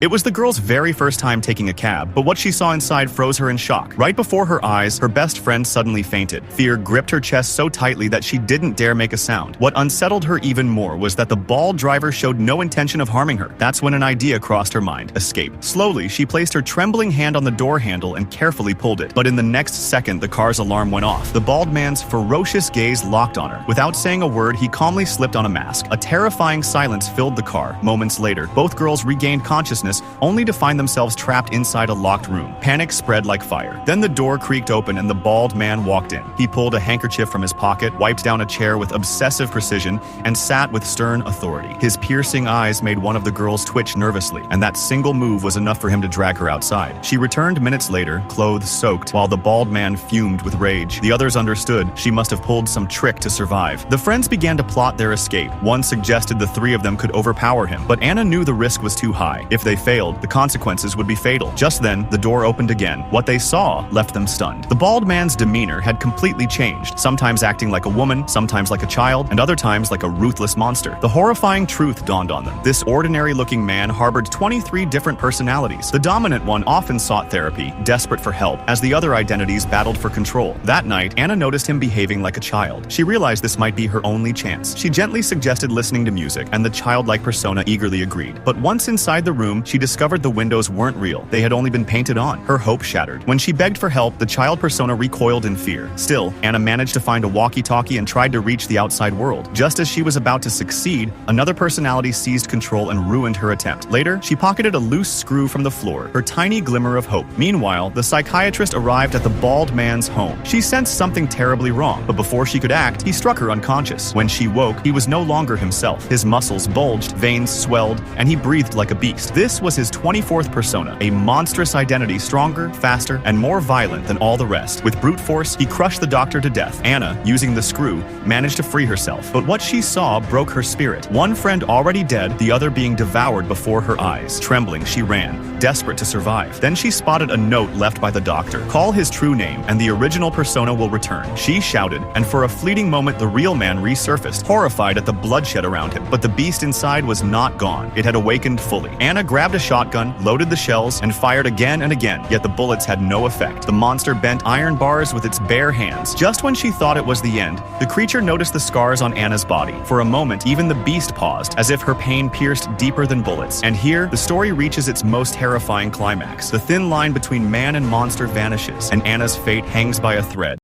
It was the girl's very first time taking a cab, but what she saw inside froze her in shock. Right before her eyes, her best friend suddenly fainted. Fear gripped her chest so tightly that she didn't dare make a sound. What unsettled her even more was that the bald driver showed no intention of harming her. That's when an idea crossed her mind: escape. Slowly, she placed her trembling hand on the door handle and carefully pulled it. But in the next second, the car's alarm went off. The bald man's ferocious gaze locked on her. Without saying a word, he calmly slipped on a mask. A terrifying silence filled the car. Moments later, both girls regained consciousness, only to find themselves trapped inside a locked room. Panic spread like fire. Then the door creaked open and the bald man walked in. He pulled a handkerchief from his pocket, wiped down a chair with obsessive precision, and sat with stern authority. His piercing eyes made one of the girls twitch nervously, and that single move was enough for him to drag her outside. She returned minutes later, clothes soaked, while the bald man fumed with rage. The others understood she must have pulled some trick to survive. The friends began to plot their escape. One suggested the three of them could overpower him, but Anna knew the risk was too high. If they failed, the consequences would be fatal. Just then, the door opened again. What they saw left them stunned. The bald man's demeanor had completely changed, sometimes acting like a woman, sometimes like a child, and other times like a ruthless monster. The horrifying truth dawned on them. This ordinary-looking man harbored 23 different personalities. The dominant one often sought therapy, desperate for help, as the other identities battled for control. That night, Anna noticed him behaving like a child. She realized this might be her only chance. She gently suggested listening to music, and the childlike persona eagerly agreed. But once inside the room, she discovered the windows weren't real. They had only been painted on. Her hope shattered. When she begged for help, the child persona recoiled in fear. Still, Anna managed to find a walkie-talkie and tried to reach the outside world. Just as she was about to succeed, another personality seized control and ruined her attempt. Later, she pocketed a loose screw from the floor, her tiny glimmer of hope. Meanwhile, the psychiatrist arrived at the bald man's home. She sensed something terribly wrong, but before she could act, he struck her unconscious. When she woke, he was no longer himself. His muscles bulged, veins swelled, and he breathed like a beast. This was his 24th persona, a monstrous identity stronger, faster, and more violent than all the rest. With brute force, he crushed the doctor to death. Anna, using the screw, managed to free herself. But what she saw broke her spirit. One friend already dead, the other being devoured before her eyes. Trembling, she ran, desperate to survive. Then she spotted a note left by the doctor. Call his true name, and the original persona will return. She shouted, and for a fleeting moment, the real man resurfaced, horrified at the bloodshed around him. But the beast inside was not gone. It had awakened fully. Anna grabbed a shotgun, loaded the shells, and fired again and again, yet the bullets had no effect. The monster bent iron bars with its bare hands. Just when she thought it was the end, the creature noticed the scars on Anna's body. For a moment, even the beast paused, as if her pain pierced deeper than bullets. And here, the story reaches its most terrifying climax. The thin line between man and monster vanishes, and Anna's fate hangs by a thread.